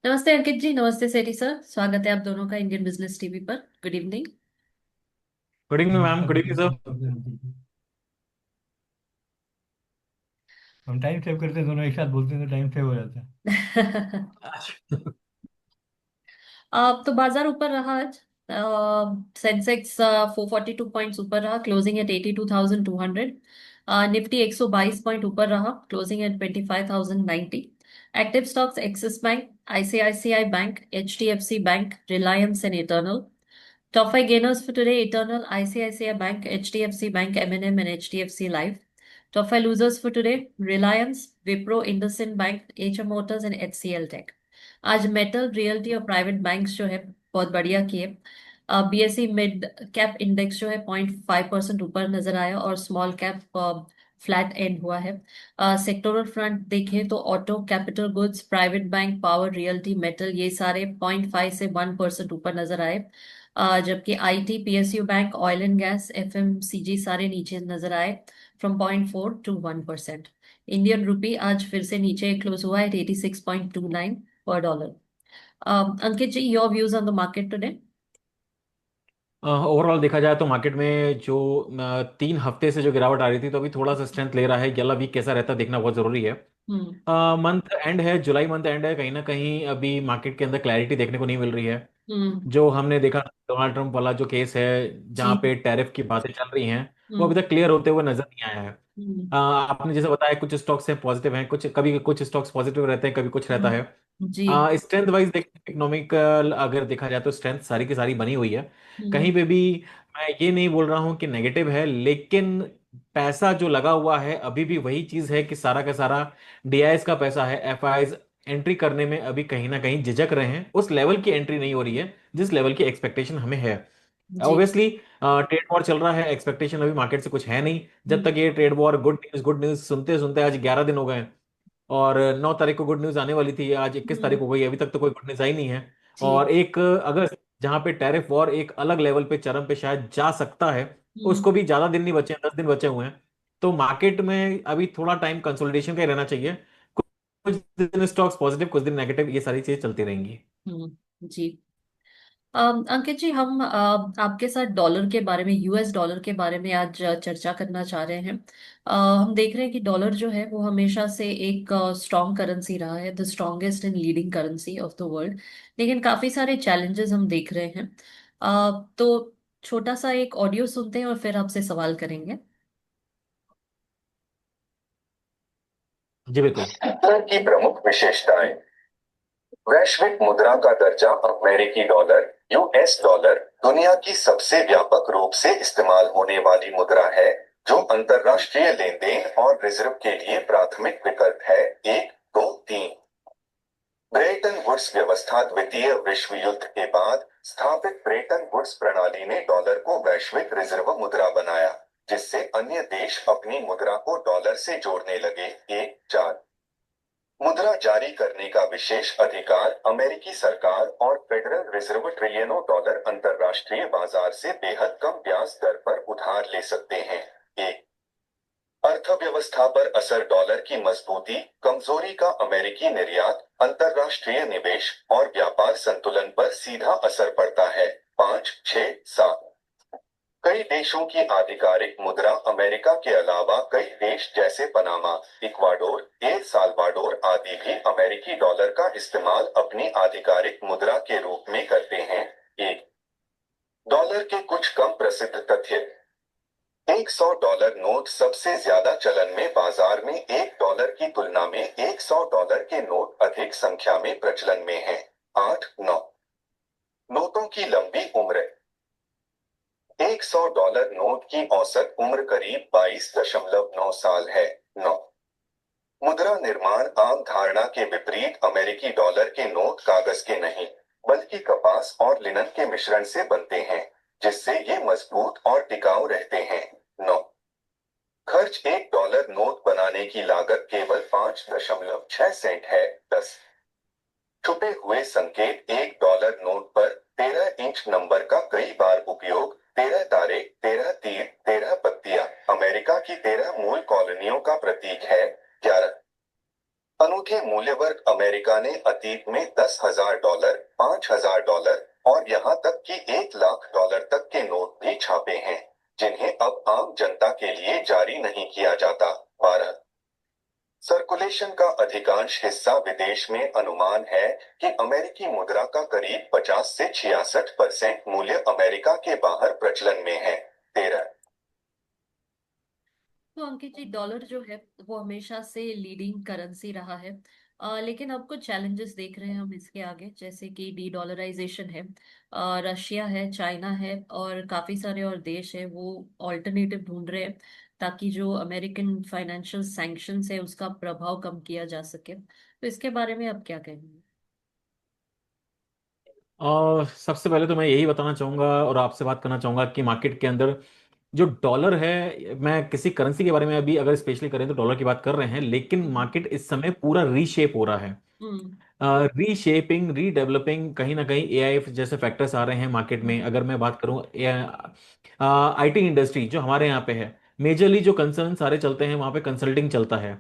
नमस्ते अंकित जी। नमस्ते सेठी सर। स्वागत है आप दोनों का इंडियन बिजनेस टीवी पर। Good evening. Good evening ma'am, good evening sir. हम टाइम सेव करते हैं, दोनों एक साथ बोलते हैं तो टाइम सेव हो जाता है। अब तो बाजार ऊपर रहा आज। सेंसेक्स 442 पॉइंट्स ऊपर रहा, क्लोजिंग एट 82,200। निफ्टी 122 पॉइंट ऊपर रहा, closing at 25,090। Active stocks Axis bank, ICICI bank, HDFC bank, Reliance and Eternal. Top five gainers for today: Eternal, ICICI Bank, HDFC Bank, M&M, and HDFC Life. Top five losers for today: Reliance, Wipro, IndusInd Bank, HM Motors, and HCL Tech. आज metal, realty और private banks जो है बहुत बढ़िया किए। BSE mid cap index जो है 0.5% ऊपर नजर आया और स्मॉल कैप फ्लैट एंड हुआ है। सेक्टोरल फ्रंट देखें तो auto, capital goods, private bank, power, realty, metal ये सारे 0.5 से 1% ऊपर नजर आए। जबकि IT, PSU bank, oil and gas, FMCG सारे नीचे नजर आए, फ्रॉम 0.4 to 1%। इंडियन रुपी आज फिर से नीचे क्लोज हुआ है 86.29 पर dollar. Ankit ji, your views on the market today? Overall देखा जाए तो मार्केट में जो 3 हफ्ते से जो गिरावट आ रही थी, तो अभी थोड़ा सा स्ट्रेंथ ले रहा है। अगला वीक कैसा रहता है देखना बहुत जरूरी है। हम्म। मंथ एंड है, जुलाई मंथ एंड है, कहीं ना कहीं अभी मार्केट के अंदर क्लैरिटी देखने को नहीं मिल रही है। हम्म। जो हमने देखा डोनाल्ड ट्रंप वाला जो केस है, जहाँ जी। पे टैरिफ की बातें चल रही हैं, वो हम्म। अभी तक क्लियर होते हुए नजर नहीं आया है। हम्म। आपने जैसे बताया कुछ स्टॉक्स हैं पॉजिटिव हैं, कुछ कभी कुछ स्टॉक्स पॉजिटिव रहते हैं, कभी कुछ रहता है। जी। स्ट्रेंथ वाइज देखें, इकोनॉमिकल अगर देखा जाए तो स्ट्रेंथ सारी की सारी बनी हुई है। कहीं हम्म। पे भी मैं ये नहीं बोल रहा हूँ कि नेगेटिव है, लेकिन पैसा जो लगा हुआ है अभी भी वही चीज है कि सारा का सारा डीआईएस का पैसा है। एफआईज एंट्री करने में अभी कहीं ना कहीं झिझक रहे हैं, उस लेवल की एंट्री नहीं हो रही है जिस लेवल की एक्सपेक्टेशन हमें है। जी। ऑब्वियसली ट्रेड वॉर चल रहा है, एक्सपेक्टेशन अभी मार्केट से कुछ है नहीं। जब हम्म। तक ये ट्रेड वॉर गुड न्यूज सुनते सुनते आज 11 दिन हो गए, और 9 तारीख को गुड न्यूज आने वाली थी, आज 21 तारीख हम्म। हो गई, अभी तक तो कोई गुड न्यूज आई नहीं है। जी। और 1 अगस्त जहां पे टैरिफ वॉर एक अलग लेवल पे चरम पे शायद जा सकता है, हम्म। उसको भी ज्यादा दिन नहीं बचे हैं, 10 दिन बचे हुए हैं। तो मार्केट में अभी थोड़ा टाइम कंसोलिडेशन का ही रहना चाहिए। कुछ दिन स्टॉक्स पॉजिटिव, कुछ दिन नेगेटिव, ये सारी चीजें चलती रहेंगी। जी। अंकित जी, हम आपके साथ डॉलर के बारे में, यूएस डॉलर के बारे में आज चर्चा करना चाह रहे हैं। हम देख रहे हैं कि डॉलर जो है वो हमेशा से एक स्ट्रॉन्ग करेंसी रहा है, the strongest and leading currency of the world. लेकिन काफी सारे चैलेंजेस हम देख रहे हैं। तो छोटा सा एक ऑडियो सुनते हैं और फिर आपसे सवाल करेंगे। जी बिल्कुल। डॉलर की प्रमुख विशेषताएं। वैश्विक मुद्रा का दर्जा। अमेरिकी डॉलर यूएस डॉलर दुनिया की सबसे व्यापक रूप से इस्तेमाल होने वाली मुद्रा है, जो अंतर्राष्ट्रीय लेन देन और रिजर्व के लिए प्राथमिक विकल्प है। 1, 2, 3। ब्रेटन वुड्स व्यवस्था। द्वितीय विश्व युद्ध के बाद स्थापित ब्रेटन वुड्स प्रणाली ने डॉलर को वैश्विक रिजर्व मुद्रा बनाया, जिससे अन्य देश अपनी मुद्रा को डॉलर से जोड़ने लगे। 1, 4। मुद्रा जारी करने का विशेष अधिकार। अमेरिकी सरकार और फेडरल रिजर्व ट्रिलियनों डॉलर अंतर्राष्ट्रीय बाजार से बेहद कम ब्याज दर पर उधार ले सकते हैं। एक। अर्थव्यवस्था पर असर। डॉलर की मजबूती, कमजोरी का अमेरिकी निर्यात, अंतर्राष्ट्रीय निवेश और व्यापार संतुलन पर सीधा असर पड़ता है। 5, 6, 7। कई देशों की आधिकारिक मुद्रा। अमेरिका के अलावा कई देश जैसे पनामा, इक्वाडोर, एल साल्वाडोर आदि भी अमेरिकी डॉलर का इस्तेमाल अपनी आधिकारिक मुद्रा के रूप में करते हैं। एक। डॉलर के कुछ कम प्रसिद्ध तथ्य। 100 डॉलर नोट सबसे ज्यादा चलन में। बाजार में 1 डॉलर की तुलना में 100 डॉलर के नोट अधिक संख्या में प्रचलन में हैं। 8, 9। नोटों की लंबी उम्र। 100 डॉलर नोट की औसत उम्र करीब 22.9 साल है। 9। मुद्रा निर्माण। आम धारणा के विपरीत अमेरिकी डॉलर के नोट कागज के नहीं, बल्कि कपास और लिनन के मिश्रण से बनते हैं, जिससे ये मजबूत और टिकाऊ रहते हैं। 9। खर्च। 1 डॉलर नोट बनाने की लागत केवल 5.6 सेंट है। 10। छुपे हुए संकेत। 1 डॉलर नोट पर 13 इंच नंबर का कई बार उपयोग। 13 तारे, 13 तीर, 13 पत्तियां अमेरिका की 13 मूल कॉलोनियों का प्रतीक है। 11। अनूठे मूल्य वर्ग अमेरिका ने अतीत में $10,000, $5,000 और यहाँ तक कि $1 लाख तक के नोट भी छापे हैं, जिन्हें अब आम जनता के लिए जारी नहीं किया जाता। 12 सर्कुलेशन का अधिकांश हिस्सा विदेश में। अनुमान है कि अमेरिकी मुद्रा का करीब 50 से 66% मूल्य अमेरिका के बाहर प्रचलन में है। 13 तो अंकित जी, डॉलर जो है वो हमेशा से लीडिंग करेंसी रहा है। लेकिन अब कुछ चैलेंजेस देख रहे हैं हम इसके आगे, जैसे कि डी डॉलराइजेशन है, रशिया है, चाइना है, और काफी सारे और देश है वो ऑल्टरनेटिव ढूंढ रहे हैं ताकि जो अमेरिकन फाइनेंशियल सैंक्शंस है उसका प्रभाव कम किया जा सके। तो इसके बारे में आप क्या कहेंगे? और सबसे पहले तो मैं यही बताना चाहूंगा और आपसे बात करना चाहूंगा कि मार्केट के अंदर जो डॉलर है, मैं किसी करेंसी के बारे में अभी अगर स्पेशली करें तो डॉलर की बात कर रहे हैं, लेकिन हम्म। मार्केट इस समय पूरा रीशेप हो रहा है। हम्म। रीशेपिंग, रीडेवलपिंग, कहीं ना कहीं एआई जैसे फैक्टर्स आ रहे हैं मार्केट में। अगर मैं बात करूं आईटी इंडस्ट्री जो हमारे यहाँ पे है, मेजरली जो कंसर्न सारे चलते हैं वहाँ पे कंसल्टिंग चलता है।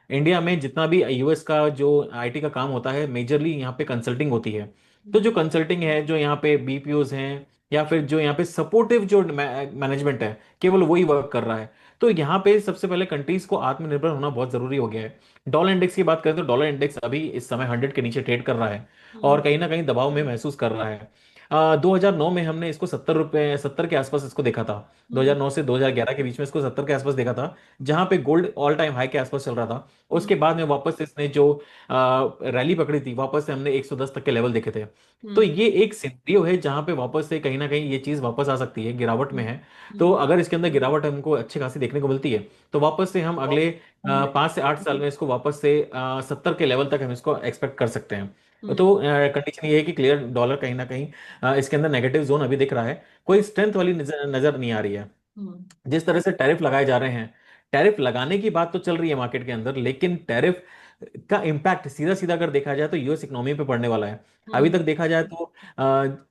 इंडिया में जितना भी यूएस का जो आईटी का काम होता है, मेजरली यहाँ पे कंसल्टिंग होती है। तो जो कंसल्टिंग है, जो यहाँ पे बीपीओज हैं, या फिर जो यहाँ पे सपोर्टिव जो मैनेजमेंट है, केवल वही वर्क कर रहा है। तो यहाँ पे सबसे पहले कंट्रीज को आत्मनिर्भर होना बहुत जरूरी हो गया है। डॉलर इंडेक्स की बात करें तो डॉलर इंडेक्स अभी इस समय 100 के नीचे ट्रेड कर रहा है और हम्म। कहीं ना कहीं दबाव में महसूस कर रहा है। 2009 में हमने इसको 70 के आसपास इसको देखा था। हम्म। 2009 से 2011 के बीच में इसको 70 के आसपास देखा था, जहां पे गोल्ड ऑल टाइम हाई के आसपास चल रहा था। हम्म। उसके बाद में वापस से इसने जो रैली पकड़ी थी, वापस से हमने 110 तक के लेवल देखे थे। तो हम्म। ये एक सिनेरियो है जहां पे वापस से कहीं ना कहीं ये चीज वापस आ सकती है, गिरावट में हम्म। है। तो हम्म। अगर इसके अंदर गिरावट हमको अच्छी खासी देखने को मिलती है, तो वापस से हम अगले 5 से 8 साल में इसको वापस से 70 के लेवल तक हम इसको एक्सपेक्ट कर सकते हैं। हम्म। तो कंडीशन ये है कि क्लियर डॉलर कहीं ना कहीं इसके अंदर नेगेटिव जोन अभी दिख रहा है, कोई स्ट्रेंथ वाली नजर नहीं आ रही है। हम्म। जिस तरह से टैरिफ लगाए जा रहे हैं, टैरिफ लगाने की बात तो चल रही है मार्केट के अंदर, लेकिन टैरिफ का इम्पैक्ट सीधा सीधा अगर देखा जाए तो यूएस इकोनॉमी पे पड़ने वाला है। अभी हम्म। तक देखा जाए तो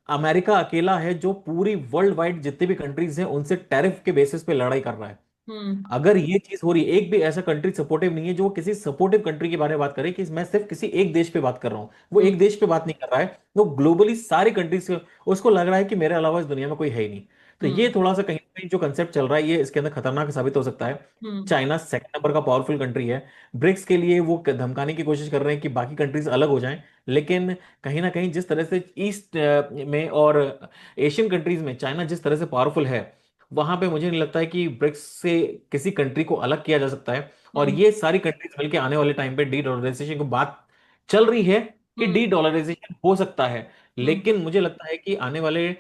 अमेरिका अकेला है जो पूरी वर्ल्ड वाइड जितने भी कंट्रीज हैं उनसे टैरिफ के बेसिस पे लड़ाई कर रहा है। हम्म। अगर ये चीज हो रही है, एक भी ऐसा कंट्री सपोर्टिव नहीं है जो किसी सपोर्टिव कंट्री के बारे में बात करे कि मैं सिर्फ किसी एक देश पे बात कर रहा हूं, वो हम्म। एक देश पे बात नहीं कर रहा है, वो ग्लोबली सारी कंट्रीज से उसको लग रहा है कि मेरे अलावा इस दुनिया में कोई है ही नहीं। तो ये हम्म। थोड़ा सा कहीं ना कहीं जो कंसेप्ट चल रहा है ये इसके अंदर खतरनाक साबित हो सकता है। हम्म। चाइना सेकंड नंबर का पावरफुल कंट्री है। ब्रिक्स के लिए वो धमकाने की कोशिश कर रहे हैं कि बाकी कंट्रीज अलग हो जाएं, लेकिन कहीं ना कहीं जिस तरह से ईस्ट में और एशियन कंट्रीज में चाइना जिस तरह से पावरफुल है, वहां पे मुझे नहीं लगता है कि ब्रिक्स से किसी कंट्री को अलग किया जा सकता है। और हम्म। ये सारी कंट्रीज मिलकर आने वाले टाइम पे डी डॉलराइजेशन की बात चल रही है कि डी हम्म। डॉलराइजेशन हो सकता है। हम्म। लेकिन मुझे लगता है कि आने वाले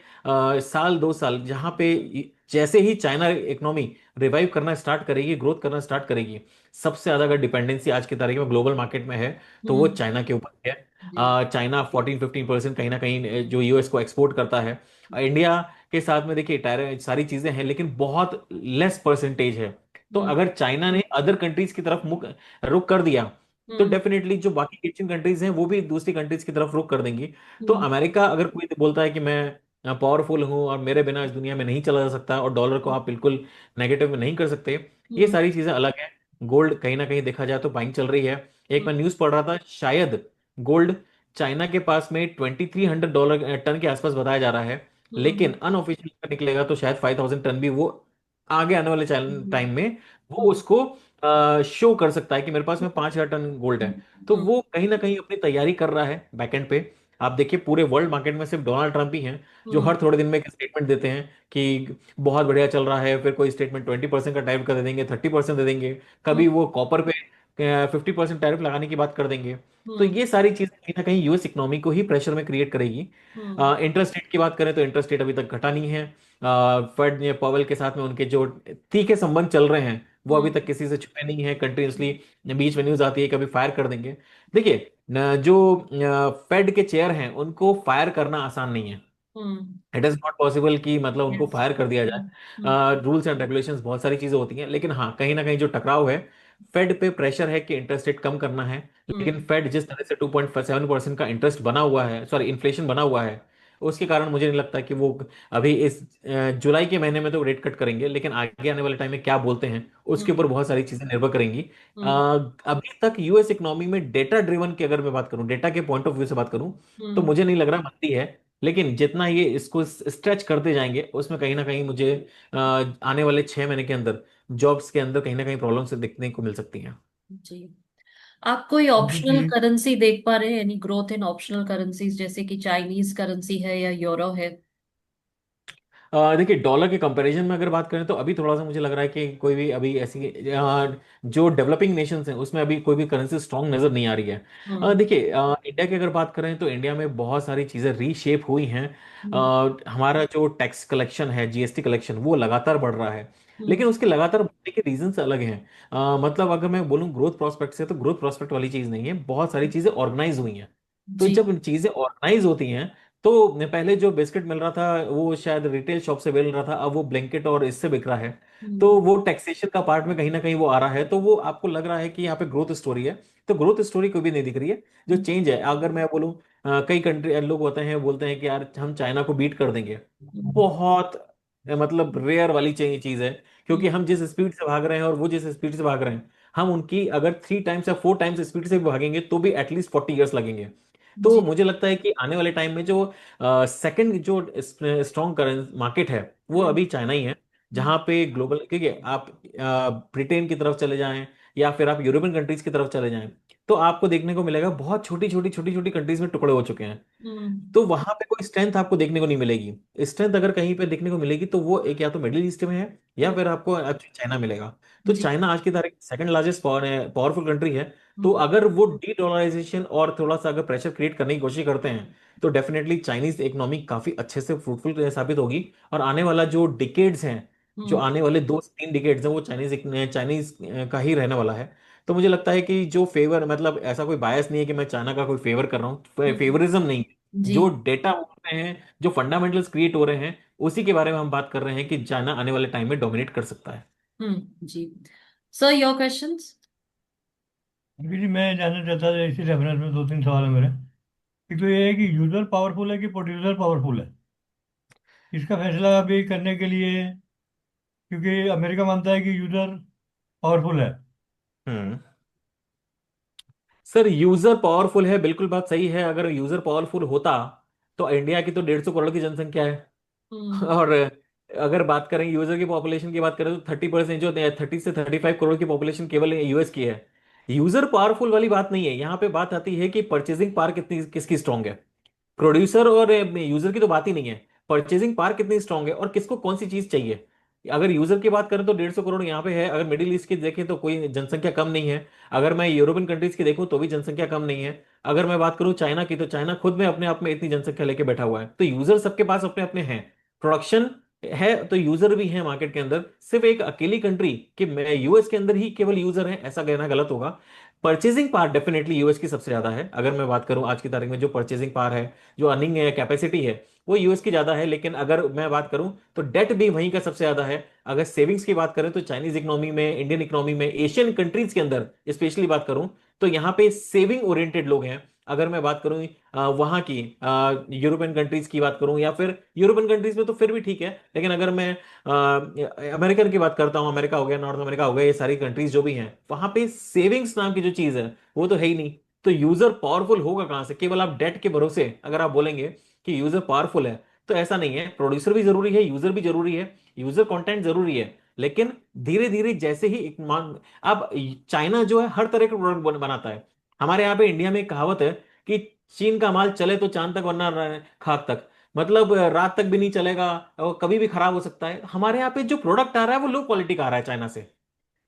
साल 2 साल, जहां पे जैसे ही चाइना इकोनॉमी रिवाइव करना स्टार्ट करेगी, ग्रोथ करना स्टार्ट करेगी, सबसे ज्यादा अगर डिपेंडेंसी आज की तारीख में ग्लोबल मार्केट में है तो वो हम्म। चाइना के ऊपर है। जी। चाइना 14-15% कहीं ना कहीं जो यूएस को एक्सपोर्ट करता है। इंडिया के साथ में देखिए टायर सारी चीजें हैं, लेकिन बहुत लेस परसेंटेज है। तो हम्म। अगर चाइना ने अदर कंट्रीज की तरफ मुख रुख कर दिया, तो हम्म। डेफिनेटली जो बाकी एशियन कंट्रीज हैं वो भी दूसरी कंट्रीज की तरफ रुख कर देंगी। तो हम्म। अमेरिका अगर कोई बोलता है कि मैं पावरफुल हूं और मेरे बिना इस दुनिया में नहीं चला जा सकता और डॉलर को आप बिल्कुल नेगेटिव में नहीं कर सकते, ये हम्म। सारी चीजें अलग है। गोल्ड कहीं ना कहीं देखा जाए तो बाइंग चल रही है। एक मैं न्यूज पढ़ रहा था, शायद गोल्ड चाइना के पास में $2,300 टन के आसपास बताया जा रहा है, हम्म। लेकिन अनऑफिशियल निकलेगा तो शायद 5,000 टन भी वो आगे आने वाले हम्म। टाइम में वो हम्म। उसको शो कर सकता है कि मेरे पास में 5,000 टन गोल्ड है। तो हम्म। वो कहीं ना कहीं अपनी तैयारी कर रहा है बैकएंड पे। आप देखिए पूरे वर्ल्ड मार्केट में सिर्फ डोनाल्ड ट्रंप ही हैं जो हम्म। हर थोड़े दिन में एक स्टेटमेंट देते हैं कि बहुत बढ़िया चल रहा है, फिर कोई स्टेटमेंट 20% का टैरिफ कर दे देंगे, 30% दे देंगे, हम्म। कभी वो कॉपर पे 50% टैरिफ लगाने की बात कर देंगे। तो हम्म। ये सारी चीजें कहीं ना कहीं यूएस इकोनॉमी को ही प्रेशर में क्रिएट करेगी। हम्म। इंटरेस्ट रेट की बात करें तो इंटरेस्ट रेट अभी तक घटा नहीं है। फेड ने पॉवेल के साथ में उनके जो तीखे संबंध चल रहे हैं वो अभी तक हम्म। किसी से छुपे नहीं है कंटिन्यूसली। बीच में न्यूज आती है कभी फायर कर देंगे। देखिए जो फेड के चेयर हैं उनको फायर करना आसान नहीं है। हम्म। इट इज नॉट पॉसिबल कि मतलब उनको यस। फायर कर दिया हम्म। जाए। रूल्स एंड रेगुलेशंस बहुत सारी चीजें होती हैं, लेकिन हाँ कहीं ना कहीं जो टकराव है, फेड पे प्रेशर है कि इंटरेस्ट रेट कम करना है। लेकिन हम्म। फेड जिस तरह से 2.7% का इंटरेस्ट बना हुआ है, सॉरी इन्फ्लेशन बना हुआ है, उसके कारण मुझे नहीं लगता कि वो अभी इस जुलाई के महीने में तो रेट कट करेंगे, लेकिन आगे आने वाले टाइम में क्या बोलते हैं उसके ऊपर हम्म। बहुत सारी चीजें निर्भर करेंगी। हम्म। अभी तक यूएस इकोनॉमी में डेटा ड्रिवन की अगर मैं बात करूं, डेटा के पॉइंट ऑफ व्यू से बात करूं, तो हम्म। मुझे नहीं लग रहा मंदी है। लेकिन जितना ये इसको स्ट्रेच करते जाएंगे उसमें कहीं ना कहीं मुझे आने वाले 6 महीने के अंदर जॉब्स के अंदर कहीं ना कहीं प्रॉब्लम से देखने को मिल सकती हैं। जी। आप कोई क्योंकि ऑप्शनल करेंसी देख पा रहे हैं, यानी ग्रोथ इन ऑप्शनल करेंसीज, जैसे कि चाइनीज करेंसी है या यूरो है? देखिए, डॉलर के कंपैरिजन में अगर बात करें तो अभी थोड़ा सा मुझे लग रहा है कि कोई भी अभी ऐसी जो डेवलपिंग नेशंस हैं उसमें अभी कोई भी करेंसी स्ट्रांग नजर नहीं आ रही है। हम्म। देखिए, इंडिया की अगर बात करें तो इंडिया में बहुत सारी चीजें रीशेप हुई हैं। हम्म। हमारा जो टैक्स कलेक्शन है, जीएसटी कलेक्शन, वो लगातार बढ़ रहा है। हम्म। लेकिन उसके लगातार बढ़ने के रीजंस अलग हैं। मतलब अगर मैं बोलूँ ग्रोथ प्रोस्पेक्ट से, तो ग्रोथ प्रोस्पेक्ट वाली चीज नहीं है, बहुत सारी चीजें ऑर्गेनाइज हुई हैं। तो जी। जब चीजें ऑर्गेनाइज होती हैं तो पहले जो बिस्किट मिल रहा था वो शायद रिटेल शॉप से मिल रहा था, अब वो ब्लैंकेट और इससे बिक रहा है। तो हम्म। वो टैक्सेशन का पार्ट में कहीं ना कहीं वो आ रहा है, तो वो आपको लग रहा है कि यहाँ पे ग्रोथ स्टोरी है। तो ग्रोथ स्टोरी कोई भी नहीं दिख रही है। जो चेंज है, अगर मैं बोलूँ, कई कंट्री लोग होते हैं बोलते हैं कि यार हम चाइना को बीट कर देंगे। हम्म। बहुत मतलब रेयर वाली चीज है, क्योंकि हम्म। हम जिस स्पीड से भाग रहे हैं और वो जिस स्पीड से भाग रहे हैं, हम उनकी अगर 3 टाइम्स या 4 टाइम्स स्पीड से भी भागेंगे तो भी एटलीस्ट 40 ईयर्स लगेंगे। तो जी। मुझे लगता है कि आने वाले टाइम में जो सेकंड जो स्ट्रॉन्ग करेंट मार्केट है वो हम्म। अभी चाइना ही है। हम्म। जहां पे ग्लोबल, क्योंकि आप ब्रिटेन की तरफ चले जाएं या फिर आप यूरोपियन कंट्रीज की तरफ चले जाएं, तो आपको देखने को मिलेगा बहुत छोटी छोटी कंट्रीज में टुकड़े हो चुके हैं। हम्म। तो वहां पे कोई स्ट्रेंथ आपको देखने को नहीं मिलेगी। स्ट्रेंथ अगर कहीं पे देखने को मिलेगी तो वो एक या तो मिडिल ईस्ट में है या फिर आपको एक्चुअली चाइना मिलेगा। तो जी। चाइना आज की तारीख सेकंड लार्जेस्ट पावरफुल कंट्री है। तो हम्म। अगर वो डी डॉलराइजेशन और थोड़ा सा अगर प्रेशर क्रिएट करने की कोशिश करते हैं तो डेफिनेटली चाइनीज इकोनॉमी काफी अच्छे से फ्रूटफुल साबित होगी। और आने वाला जो डिकेड्स हैं, जो हम्म। आने वाले 2 से 3 डिकेड्स हैं, वो चाइनीज का ही रहने वाला है। तो मुझे लगता है कि जो फेवर, मतलब ऐसा कोई बायस नहीं है कि मैं चाइना का कोई फेवर कर रहा हूँ, हम्म। फेवरिज्म नहीं है। जी। जो डेटा हो रहे हैं, जो फंडामेंटल्स क्रिएट हो रहे हैं, उसी के बारे में हम बात कर रहे हैं कि चाइना आने वाले टाइम में डोमिनेट कर सकता है। जी। Sir, your questions? जी मैं जानना चाहता था, इसी रेफरेंस में दो तीन सवाल है मेरे। एक तो ये है कि यूजर पावरफुल है कि प्रोड्यूसर पावरफुल है, इसका फैसला अभी करने के लिए, क्योंकि अमेरिका मानता है कि यूजर पावरफुल है। हम्म। सर, यूजर पावरफुल है, बिल्कुल बात सही है। अगर यूजर पावरफुल होता तो इंडिया की तो 150 करोड़ की जनसंख्या है। हम्म। और अगर बात करें यूजर की पॉपुलेशन की बात करें तो 30%, जो 30 से 35 करोड़ की पॉपुलेशन केवल यूएस की है। यूजर पावरफुल वाली बात नहीं है, यहाँ पे बात आती है कि परचेजिंग पावर कितनी किसकी स्ट्रांग है। प्रोड्यूसर और यूजर की तो बात ही नहीं है, परचेजिंग पावर कितनी स्ट्रांग है और किसको कौन सी चीज चाहिए। अगर यूजर की बात करें तो 150 करोड़ यहाँ पे है। अगर मिडिल ईस्ट की देखें तो कोई जनसंख्या कम नहीं है। अगर मैं यूरोपियन कंट्रीज की देखूं तो भी जनसंख्या कम नहीं है। अगर मैं बात करूं चाइना की, तो चाइना खुद में अपने आप में इतनी जनसंख्या लेके बैठा हुआ है। तो यूजर सबके पास अपने अपने हैं, प्रोडक्शन है तो यूजर भी है मार्केट के अंदर। सिर्फ एक अकेली कंट्री कि मैं यूएस के अंदर ही केवल यूजर है ऐसा कहना गलत होगा। परचेजिंग पावर डेफिनेटली यूएस की सबसे ज्यादा है। अगर मैं बात करूं आज की तारीख में जो परचेजिंग पावर है, जो अर्निंग कैपेसिटी है, वो यूएस की ज्यादा है। लेकिन अगर मैं बात करूं तो डेट भी वहीं का सबसे ज्यादा है। अगर सेविंग्स की बात करें तो चाइनीज इकोनॉमी में, इंडियन इकोनॉमी में, एशियन कंट्रीज के अंदर स्पेशली बात करूं तो यहाँ पे सेविंग ओरिएंटेड लोग हैं। अगर मैं बात करूं वहाँ की यूरोपियन कंट्रीज की बात करूं, या फिर यूरोपियन कंट्रीज में तो फिर भी ठीक है, लेकिन अगर मैं अमेरिकन की बात करता हूं, अमेरिका हो गया, नॉर्थ अमेरिका हो गया, ये सारी कंट्रीज जो भी हैं, वहां पे सेविंग्स नाम की जो चीज है वो तो है ही नहीं। तो यूजर पावरफुल होगा कहां से? केवल आप डेट के भरोसे अगर आप बोलेंगे कि यूजर पावरफुल है, तो ऐसा नहीं है। प्रोड्यूसर भी जरूरी है, यूजर भी जरूरी है, यूजर कंटेंट जरूरी है। लेकिन धीरे धीरे जैसे ही एक मान, अब चाइना जो है हर तरह के प्रोडक्ट बनाता है। हमारे यहाँ पे इंडिया में एक कहावत है कि चीन का माल चले तो चांद तक वरना खाक तक। मतलब रात तक भी नहीं चलेगा और कभी भी खराब हो सकता है। हमारे यहाँ पे जो प्रोडक्ट आ रहा है वो लो क्वालिटी का आ रहा है चाइना से,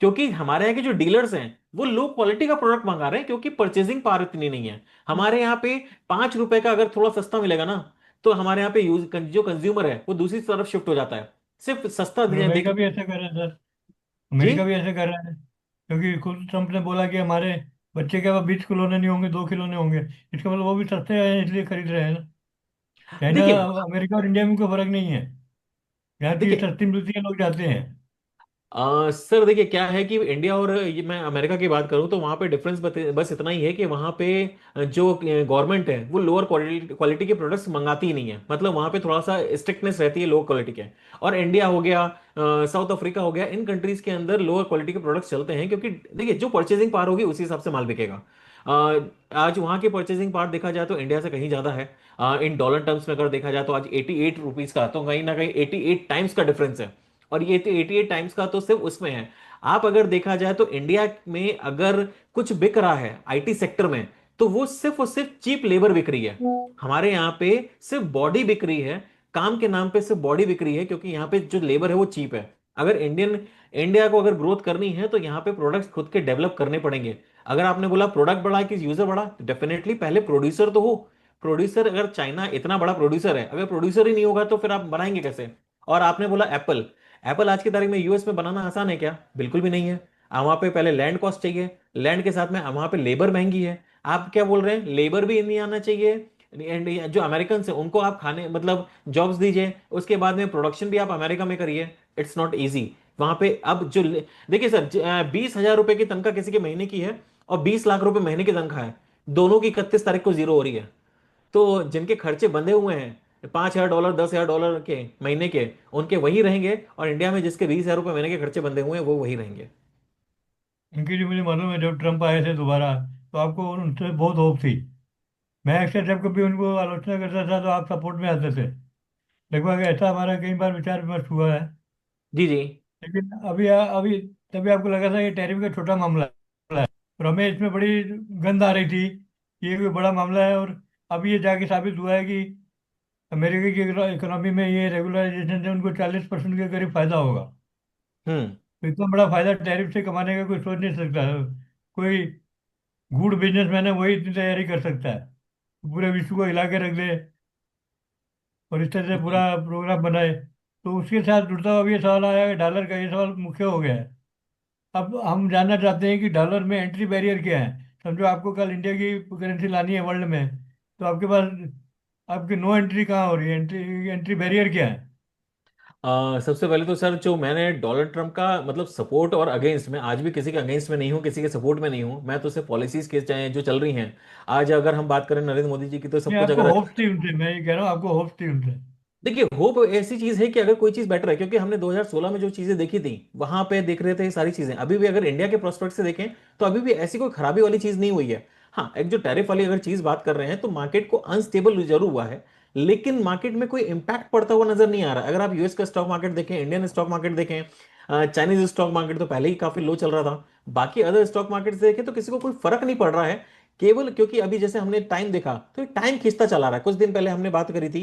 क्योंकि हमारे यहाँ के जो डीलर्स हैं वो लो क्वालिटी का प्रोडक्ट मंगा रहे हैं, क्योंकि परचेजिंग पावर इतनी नहीं है। हमारे यहाँ पे 5 रुपए का अगर थोड़ा सस्ता मिलेगा ना, तो हमारे यहाँ पे जो कंज्यूमर है वो दूसरी तरफ शिफ्ट हो जाता है, सिर्फ सस्ता और अमेरिका देखने। भी ऐसा कर रहा है सर, जी। अमेरिका भी ऐसे कर रहा है। क्योंकि खुद ट्रम्प ने बोला कि हमारे बच्चे के पास 20 खिलौने नहीं होंगे, 2 खिलौने होंगे। इसका मतलब वो भी सस्ते हैं इसलिए खरीद रहे हैं ना। चाइना, देखिए अमेरिका और इंडिया में कोई फर्क नहीं है। यहाँ चीज़ देखिए सस्ती मिलती है, लोग जाते हैं। सर देखिए क्या है कि इंडिया और ये मैं अमेरिका की बात करूं तो वहां पे डिफरेंस बस इतना ही है कि वहां पे जो गवर्नमेंट है वो लोअर क्वालिटी क्वालिटी के प्रोडक्ट्स मंगाती ही नहीं है, मतलब वहां पे थोड़ा सा स्ट्रिक्टनेस रहती है लो क्वालिटी के। और इंडिया हो गया, साउथ अफ्रीका हो गया, इन कंट्रीज के अंदर लोअर क्वालिटी के प्रोडक्ट्स चलते हैं, क्योंकि देखिए जो परचेजिंग पावर होगी उसी हिसाब से माल बिकेगा। आज वहां की परचेजिंग पावर देखा जाए तो इंडिया से कहीं ज्यादा है। इन डॉलर टर्म्स में अगर देखा जाए तो आज 88 रुपीज का, तो कहीं ना कहीं 88 टाइम्स का डिफरेंस है। और ये तो 88 टाइम्स का तो सिर्फ उसमें है। आप अगर देखा जाए तो इंडिया में अगर कुछ बिक रहा है आईटी सेक्टर में, तो वो सिर्फ और सिर्फ चीप लेबर बिक रही है। हमारे यहाँ पे सिर्फ बॉडी बिक रही है, काम के नाम पे सिर्फ बॉडी बिक रही है, क्योंकि यहाँ पे जो लेबर है वो चीप है। अगर इंडिया को अगर ग्रोथ करनी है तो यहाँ पे प्रोडक्ट्स खुद के डेवलप करने पड़ेंगे। अगर आपने बोला प्रोडक्ट बड़ा कि यूजर बड़ा, तो डेफिनेटली पहले प्रोड्यूसर तो हो। प्रोड्यूसर, अगर चाइना इतना बड़ा प्रोड्यूसर है, अगर प्रोड्यूसर ही नहीं होगा तो फिर आप बनाएंगे कैसे? और आपने बोला एप्पल। एप्पल आज की तारीख में यूएस में बनाना आसान है क्या? बिल्कुल भी नहीं है। वहां पे पहले लैंड कॉस्ट चाहिए, लैंड के साथ में वहां पे लेबर महंगी है। आप क्या बोल रहे हैं, लेबर भी नहीं आना चाहिए? एंड जो अमेरिकन है उनको आप खाने मतलब जॉब्स दीजिए, उसके बाद में प्रोडक्शन भी आप अमेरिका में करिए। इट्स नॉट इजी वहां पे। अब जो देखिए सर, 20,000 रुपए की तनख्वाह किसी के महीने की है और 20 लाख रुपए महीने की तनख्वाह है, दोनों की 31 तारीख को जीरो हो रही है। तो जिनके खर्चे बंधे हुए हैं $5,000 10,000 के महीने के, उनके वही रहेंगे, और इंडिया में जिसके 20,000 रुपए महीने के खर्चे बंधे हुए हैं वो वही रहेंगे। इनकी जो मुझे मालूम है, जब ट्रम्प आए थे दोबारा, तो आपको उनसे बहुत होप थी। मैं अक्सर जब कभी उनको आलोचना करता था तो आप सपोर्ट में आते थे। लगभग ऐसा हमारा कई बार विचार विमर्श हुआ है। जी जी। लेकिन अभी तभी आपको लगा था ये टैरिफ का छोटा मामला है, और हमें इसमें बड़ी गंध आ रही थी कि ये कोई बड़ा मामला है। और अभी ये जाके साबित हुआ है कि अमेरिका की इकोनॉमी में ये रेगुलराइजेशन से उनको 40% के करीब फायदा होगा। हम्म। तो इतना बड़ा फायदा टैरिफ से कमाने का कोई सोच नहीं सकता है। कोई गुड बिजनेसमैन है वही इतनी तैयारी कर सकता है, पूरे विश्व को हिला के रख दे और इस तरह से पूरा जी। प्रोग्राम बनाए। तो उसके साथ जुड़ता हुआ भी ये सवाल आया कि डॉलर का, ये सवाल मुख्य हो गया है। अब हम जानना चाहते हैं कि डॉलर में एंट्री बैरियर क्या है। समझो आपको कल इंडिया की करेंसी लानी है वर्ल्ड में, तो आपके पास आपकी नो एंट्री कहाँ हो रही है? एंट्री एंट्री बैरियर क्या है? सबसे पहले तो सर, जो मैंने डोनाल्ड ट्रंप का मतलब सपोर्ट और अगेंस्ट, मैं आज भी किसी के अगेंस्ट में नहीं हूँ, किसी के सपोर्ट में नहीं हूँ। मैं तो सिर्फ पॉलिसीज के चाहे जो चल रही हैं। आज अगर हम बात करें नरेंद्र मोदी जी की, तो सब नहीं, कुछ आपको अगर होप्स थी उनसे, मैं ये कह रहा हूँ आपको होप्स थी उनसे। देखिए, होप ऐसी चीज है कि अगर कोई चीज बेटर है, क्योंकि हमने 2016 में जो चीजें देखी थी वहां पे देख रहे थे ये सारी चीजें, अभी भी अगर इंडिया के प्रोस्पेक्ट से देखें तो अभी भी ऐसी कोई खराबी वाली चीज नहीं हुई है। हाँ, एक जो टैरिफ वाली अगर चीज बात कर रहे हैं तो मार्केट को अनस्टेबल जरूर हुआ है, लेकिन मार्केट में कोई इंपैक्ट पड़ता हुआ नजर नहीं आ रहा। अगर आप यूएस का स्टॉक मार्केट देखें, इंडियन स्टॉक मार्केट देखें, चाइनीज स्टॉक मार्केट तो पहले ही काफी लो चल रहा था। बाकी अदर स्टॉक मार्केट से देखें तो किसी को कोई फर्क नहीं पड़ रहा है। केवल क्योंकि अभी जैसे हमने टाइम देखा तो टाइम खींचता चला रहा है। कुछ दिन पहले हमने बात करी थी,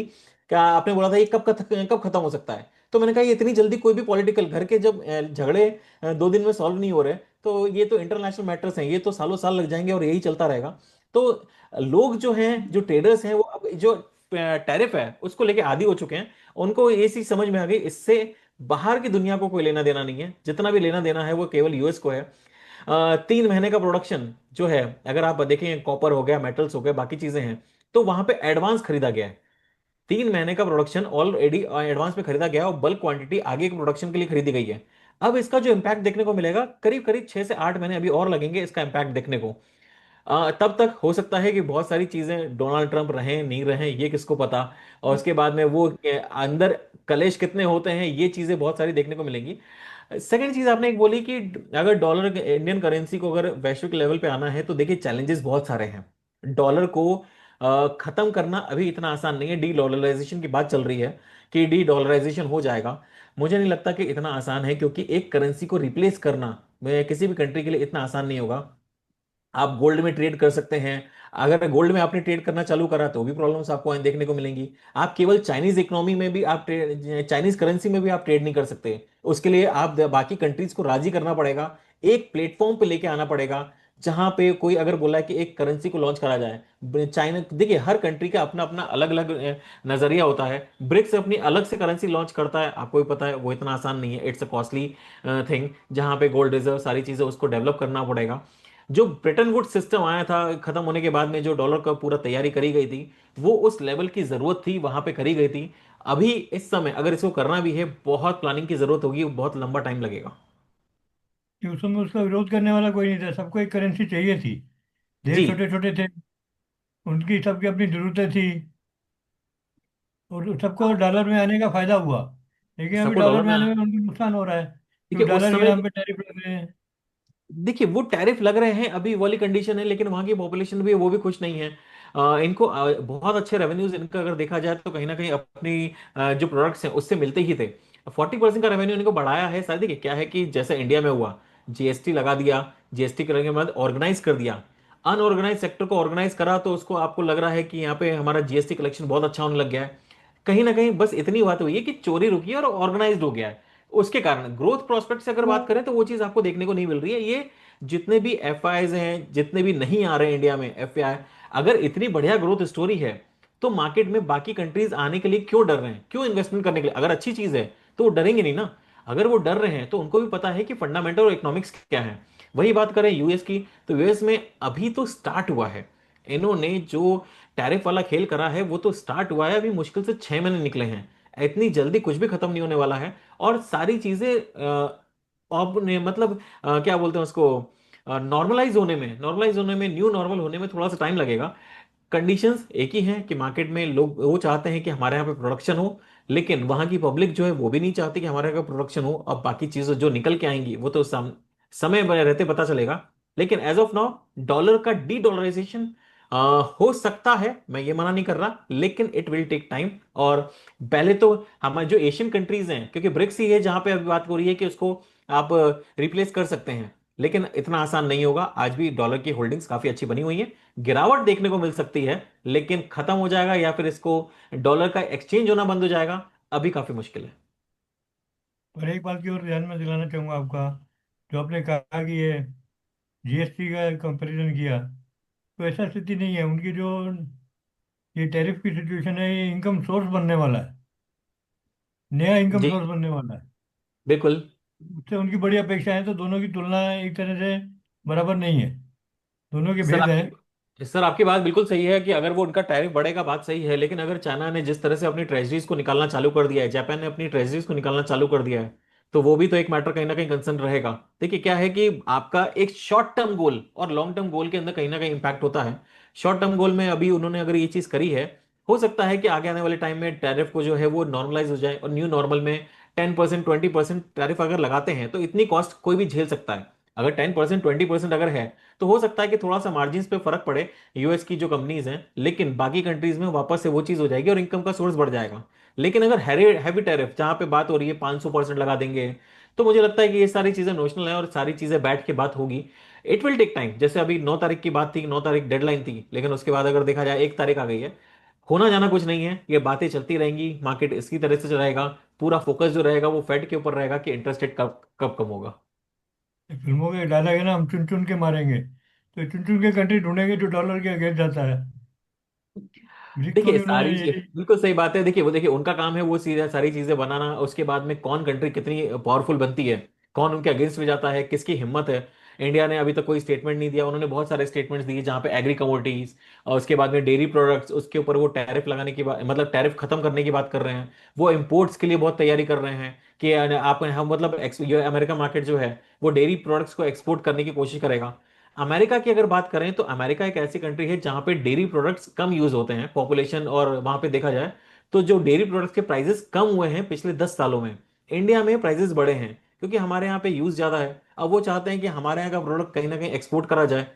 क्या आपने बोला था ये कब खत्म हो सकता है? तो मैंने कहा ये इतनी जल्दी कोई भी पॉलिटिकल घर के जब झगड़े 2 दिन में सॉल्व नहीं हो रहे, तो ये तो इंटरनेशनल मैटर्स हैं, ये तो सालों साल लग जाएंगे और यही चलता रहेगा। तो लोग जो हैं, जो ट्रेडर्स हैं, वो अब जो टैरिफ है उसको लेके आदी हो चुके हैं। उनको ये चीज समझ में आ गई, इससे बाहर की दुनिया को कोई लेना देना नहीं है, जितना भी लेना देना है वो केवल यूएस को है। 3 महीने का प्रोडक्शन जो है, अगर आप देखें, कॉपर हो गया, मेटल्स हो गए, बाकी चीजें हैं, तो वहां पे एडवांस खरीदा गया है। 3 महीने का प्रोडक्शन ऑलरेडी एडवांस में खरीदा गया और बल्क क्वांटिटी आगे के प्रोडक्शन के लिए खरीदी गई है। अब इसका जो इम्पैक्ट देखने को मिलेगा, करीब करीब 6 से 8 महीने अभी और लगेंगे इसका इम्पैक्ट देखने को। तब तक हो सकता है कि बहुत सारी चीजें डोनाल्ड ट्रंप रहें नहीं रहें ये किसको पता। और उसके बाद में वो अंदर कलेश कितने होते हैं, ये चीजें बहुत सारी देखने को मिलेंगी। सेकंड चीज आपने एक बोली कि अगर डॉलर इंडियन करेंसी को अगर वैश्विक लेवल पे आना है तो देखिए चैलेंजेस बहुत सारे हैं। डॉलर को खत्म करना अभी इतना आसान नहीं है। डी डॉलराइजेशन की बात चल रही है कि डी डॉलराइजेशन हो जाएगा, मुझे नहीं लगता कि इतना आसान है, क्योंकि एक करेंसी को रिप्लेस करना किसी भी कंट्री के लिए इतना आसान नहीं होगा। आप गोल्ड में ट्रेड कर सकते हैं, अगर गोल्ड में आपने ट्रेड करना चालू करा तो भी प्रॉब्लम्स आपको देखने को मिलेंगी। आप केवल चाइनीज इकोनॉमी में भी आप ट्रेड, चाइनीज करेंसी में भी आप ट्रेड नहीं कर सकते। उसके लिए आप बाकी कंट्रीज को राजी करना पड़ेगा, एक प्लेटफॉर्म पे लेके आना पड़ेगा, जहां पे कोई अगर बोला है कि एक करेंसी को लॉन्च करा जाए। चाइना, देखिए हर कंट्री का अपना अपना अलग अलग नजरिया होता है। ब्रिक्स अपनी अलग से करेंसी लॉन्च करता है, आपको भी पता है, वो इतना आसान नहीं है, इट्स अ कॉस्टली थिंग, जहां पे गोल्ड रिजर्व सारी चीजें उसको डेवलप करना पड़ेगा। जो ब्रिटेन वुड सिस्टम आया था खत्म होने के बाद में, जो डॉलर का पूरा तैयारी करी गई थी, वो उस लेवल की जरूरत थी वहां पे करी गई थी। अभी इस समय अगर इसको करना भी है, बहुत प्लानिंग की जरूरत होगी, बहुत लंबा टाइम लगेगा। कि उस समय उसका विरोध करने वाला कोई नहीं था, सबको एक करेंसी चाहिए थी। देश जी। छोटे छोटे थे, उनकी सबकी अपनी जरूरतें थी, और सबको डॉलर में आने का फायदा हुआ। लेकिन अभी सबको डॉलर डॉलर में में आने में उनको नुकसान हो रहा है, देखिए क्योंकि उस डॉलर के समय, नाम पे टैरिफ लग रहे हैं। देखिए वो टैरिफ लग रहे हैं अभी वाली कंडीशन है, लेकिन वहां की पॉपुलेशन भी वो भी खुश नहीं है। इनको बहुत अच्छे रेवेन्यूज इनका अगर देखा जाए तो कहीं ना कहीं अपनी जो प्रोडक्ट्स हैं उससे मिलते ही थे। 40% का रेवेन्यू इनको बढ़ाया है शायद। देखिए क्या है कि जैसे इंडिया में हुआ, जीएसटी लगा दिया, जीएसटी करने के बाद ऑर्गेनाइज कर दिया, अनऑर्गेनाइज सेक्टर को ऑर्गेनाइज करा, तो उसको आपको लग रहा है कि यहाँ पे हमारा जीएसटी कलेक्शन बहुत अच्छा होने लग गया है। कहीं ना कहीं बस इतनी बात हुई है कि चोरी रुकी है और ऑर्गेनाइज्ड हो गया है। उसके कारण ग्रोथ प्रोस्पेक्ट से अगर बात करें तो वो चीज आपको देखने को नहीं मिल रही है। ये जितने भी एफ हैं, जितने भी नहीं आ रहे इंडिया में एफ, अगर इतनी बढ़िया ग्रोथ स्टोरी है तो मार्केट में बाकी कंट्रीज आने के लिए क्यों डर रहे हैं, क्यों इन्वेस्टमेंट करने के लिए? अगर अच्छी चीज है तो वो डरेंगे नहीं ना। अगर वो डर रहे हैं तो उनको भी पता है कि फंडामेंटल और इकोनॉमिक्स क्या है। वही बात करें यूएस की, तो यूएस में अभी तो स्टार्ट हुआ है। इन्होंने जो टैरिफ वाला खेल करा है वो तो स्टार्ट हुआ है, अभी मुश्किल से 6 महीने निकले हैं। इतनी जल्दी कुछ भी खत्म नहीं होने वाला है। और सारी चीजें अब मतलब क्या बोलते हैं उसको, नॉर्मलाइज होने में, न्यू नॉर्मल होने में थोड़ा सा टाइम लगेगा। कंडीशंस एक ही हैं कि मार्केट में लोग वो चाहते हैं कि हमारे यहाँ पे प्रोडक्शन हो, लेकिन वहां की पब्लिक जो है वो भी नहीं चाहती कि हमारे यहाँ का प्रोडक्शन हो। अब बाकी चीजें जो निकल के आएंगी वो तो समय रहते पता चलेगा। लेकिन एज ऑफ नाउ डॉलर का डी डॉलराइजेशन हो सकता है, मैं ये मना नहीं कर रहा, लेकिन इट विल टेक टाइम। और पहले तो हमारे जो एशियन कंट्रीज हैं, क्योंकि ब्रिक्स ही है जहां पे अभी बात हो रही है कि उसको आप रिप्लेस कर सकते हैं, लेकिन इतना आसान नहीं होगा। आज भी डॉलर की होल्डिंग्स काफी अच्छी बनी हुई है, गिरावट देखने को मिल सकती है, लेकिन खत्म हो जाएगा या फिर इसको डॉलर का एक्सचेंज होना बंद हो जाएगा, अभी काफी मुश्किल है। और एक बात की और ध्यान में दिलाना चाहूँगा आपका, जो आपने कहा कि ये जीएसटी का कंपैरिजन किया, तो ऐसा स्थिति नहीं है उनकी। जो ये टैरिफ की सिचुएशन है, ये इनकम सोर्स बनने वाला है, नया इनकम जी सोर्स बनने वाला है। बिल्कुल। उससे उनकी बड़ी अपेक्षा है, तो दोनों की तुलना एक तरह से बराबर नहीं है, दोनों के सर भेद हैं। आपकी बात बिल्कुल सही है कि अगर वो उनका टैरिफ बढ़ेगा, बात सही है, लेकिन अगर चाइना ने जिस तरह से अपनी ट्रेजरीज को निकालना चालू कर दिया है, जापान ने अपनी ट्रेजरीज को निकालना चालू कर दिया है, तो वो भी तो एक मैटर कहीं ना कहीं कंसर्न रहेगा। देखिए क्या है कि आपका एक शॉर्ट टर्म गोल और लॉन्ग टर्म गोल के अंदर कहीं ना कहीं इंपैक्ट होता है। शॉर्ट टर्म गोल में अभी उन्होंने अगर ये चीज करी है, हो सकता है कि आगे आने वाले टाइम में टैरिफ को जो है वो नॉर्मलाइज हो जाए, और न्यू नॉर्मल में 10% 20% टैरिफ अगर लगाते हैं तो इतनी कॉस्ट कोई भी झेल सकता है। अगर 10% 20% अगर है तो हो सकता है कि थोड़ा सा मार्जिन पे फर्क पड़े यूएस की जो कंपनीज हैं, लेकिन बाकी कंट्रीज में वापस से वो चीज हो जाएगी और इनकम का सोर्स बढ़ जाएगा। लेकिन अगर हैवी हैवी टैरिफ जहां पे बात हो रही है 500% लगा देंगे, तो मुझे लगता है कि ये सारी चीजें नोशनल है और सारी चीजें बैठ के बात होगी। It will take time. जैसे अभी 9 तारीख की बात थी, 9 तारीख डेडलाइन थी, लेकिन उसके बाद अगर देखा जाए 1 तारीख आ गई है। होना जाना कुछ नहीं है, ये बातें चलती रहेंगी, मार्केट इसकी तरह से रहेगा। पूरा फोकस जो रहेगा वो फेड के ऊपर रहेगा कि इंटरेस्ट रेट कब कब कम होगा। फिल्मों के डायलॉग है ना, हम चुन चुन के मारेंगे, तो चुन चुन के कंट्री ढूंढेंगे जो डॉलर के अगेंस्ट जाता है। ब्रिक्स को देखिए भी उन्होंने सारी यही। बिल्कुल सही बात है। देखिए वो, देखिए उनका काम है वो सीधा सारी चीजें बनाना, उसके बाद में कौन कंट्री कितनी पावरफुल बनती है, कौन उनके अगेंस्ट में जाता है, किसकी हिम्मत है। इंडिया ने अभी तक कोई स्टेटमेंट नहीं दिया, उन्होंने बहुत सारे स्टेटमेंट्स दिए जहां पे एग्री कमोडिटीज और उसके बाद में डेयरी प्रोडक्ट्स, उसके ऊपर वो टैरिफ लगाने की बात, मतलब टैरिफ खत्म करने की बात कर रहे हैं। वो इंपोर्ट्स के लिए बहुत तैयारी कर रहे हैं कि आप हम मतलब ये अमेरिका मार्केट जो है वो डेयरी प्रोडक्ट्स को एक्सपोर्ट करने की कोशिश करेगा। अमेरिका की अगर बात करें तो अमेरिका एक ऐसी कंट्री है जहां पे डेयरी प्रोडक्ट्स कम यूज होते हैं, पॉपुलेशन और वहां पे देखा जाए तो जो डेयरी प्रोडक्ट्स के प्राइसेस कम हुए हैं पिछले 10 सालों में। इंडिया में प्राइसेस बढ़े हैं क्योंकि हमारे यहाँ पे यूज ज्यादा है। अब वो चाहते हैं कि हमारे यहाँ का प्रोडक्ट कहीं ना कहीं एक्सपोर्ट करा जाए।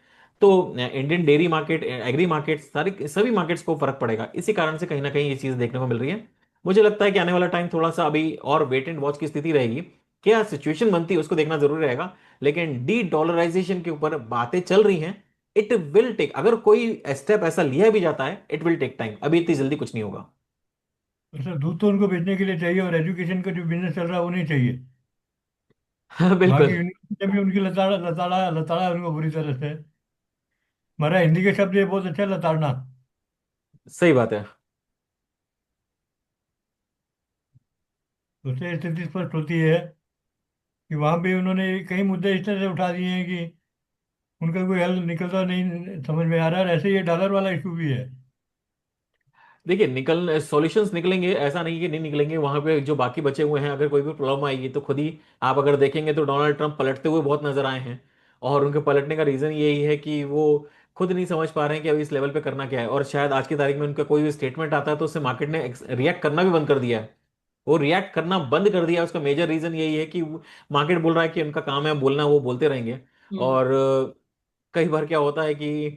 तो Indian dairy market, agri market, सारी सभी मार्केट्स को फर्क पड़ेगा। इसी कारण से कहीं ना कहीं ये चीज देखने को मिल रही है। मुझे लगता है कि आने वाला टाइम थोड़ा सा अभी और वेट एंड वॉच की स्थिति रहेगी, क्या सिचुएशन बनती है उसको देखना जरूरी रहेगा। लेकिन डी डॉलराइजेशन के ऊपर बातें चल रही हैं। इट विल टेक, अगर कोई स्टेप ऐसा लिया भी जाता है, इट विल टेक टाइम, अभी इतनी जल्दी कुछ नहीं होगा। सर दूध तो उनको बेचने के लिए चाहिए, और एजुकेशन का जो बिजनेस चल रहा है वो नहीं चाहिए। बाकी बिल्कुल यूनिवर्सिटी में भी उनकी लताड़ा लताड़ा लताड़ा है उनको बुरी तरह से। हमारा हिंदी के शब्द ये बहुत अच्छा है, लताड़ना। सही बात है। उससे स्थिति स्पष्ट होती है कि वहां भी उन्होंने कई मुद्दे इस तरह से उठा दिए हैं कि उनका कोई हल निकलता नहीं समझ में आ रहा है। और ऐसे ये डॉलर वाला इशू भी है। देखिए, सॉल्यूशंस निकलेंगे, ऐसा नहीं कि नहीं निकलेंगे। वहां पे जो बाकी बचे हुए हैं, अगर कोई भी प्रॉब्लम आएगी तो खुद ही आप अगर देखेंगे तो डोनाल्ड ट्रंप पलटते हुए बहुत नजर आए हैं। और उनके पलटने का रीजन यही है कि वो खुद नहीं समझ पा रहे हैं कि अभी इस लेवल पे करना क्या है। और शायद आज की तारीख में उनका कोई भी स्टेटमेंट आता है तो उससे मार्केट ने रिएक्ट करना भी बंद कर दिया है। वो रिएक्ट करना बंद कर दिया, उसका मेजर रीजन यही है कि मार्केट बोल रहा है कि उनका काम है बोलना, वो बोलते रहेंगे। हम्म। और कई बार क्या होता है कि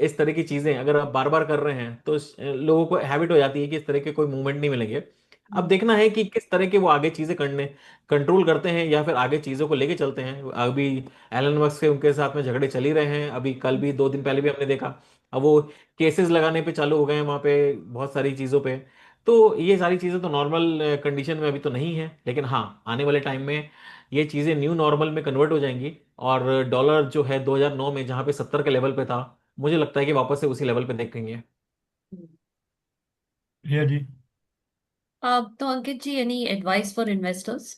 इस तरह की चीजें अगर आप बार बार कर रहे हैं तो लोगों को हैबिट हो जाती है कि इस तरह के कोई मूवमेंट नहीं मिलेंगे। अब हम्म। देखना है कि किस तरह के वो आगे चीजें करने कंट्रोल करते हैं या फिर आगे चीजों को लेके चलते हैं। अभी एलन मस्क से उनके साथ में झगड़े चल ही रहे हैं, अभी कल भी 2 दिन पहले भी हमने देखा। अब वो केसेस लगाने पे चालू हो गए हैं वहां पे बहुत सारी चीजों पे। तो ये सारी चीजें तो नॉर्मल कंडीशन में अभी तो नहीं है, लेकिन हाँ आने वाले टाइम में ये चीजें न्यू नॉर्मल में कन्वर्ट हो जाएंगी। और डॉलर जो है 2009 में जहां पे 70 के लेवल पे था, मुझे लगता है कि वापस से उसी लेवल पे देखेंगे। हम्म। ये जी। तो Ankit ji, any advice for investors?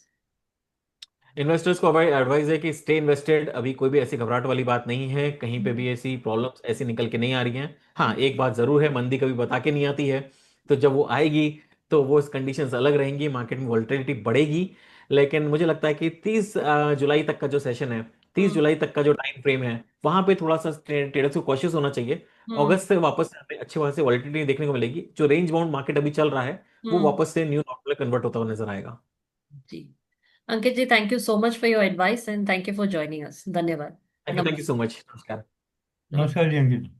Investors को एडवाइस है कि स्टे इन्वेस्टेड। अभी कोई भी ऐसी घबराहट वाली बात नहीं है, कहीं पे भी ऐसी प्रॉब्लम्स ऐसी निकल के नहीं आ रही हैं। हाँ, एक बात जरूर है, मंदी कभी बता के नहीं आती है। तो जब वो आएगी तो वो कंडीशंस अलग रहेंगी, मार्केट में वॉलेटिलिटी बढ़ेगी। लेकिन मुझे लगता है कि 30 जुलाई तक का जो सेशन है, 30 जुलाई तक का जो टाइम फ्रेम है, वहां पे थोड़ा सा ट्रेडर्स को कॉशियस होना चाहिए। हम्म। अगस्त से वापस से हमें अच्छी खासी वॉलेटिलिटी देखने को मिलेगी। जो रेंज बाउंड मार्केट अभी चल रहा है वो हम्म। वापस से न्यू नॉर्मल कन्वर्ट होता हुआ नजर आएगा। जी। Ankit ji, thank you so much for your advice and thank you for joining us. धन्यवाद। थैंक यू नमस्ते। So much. नमस्कार। नमस्कार जी अंकित।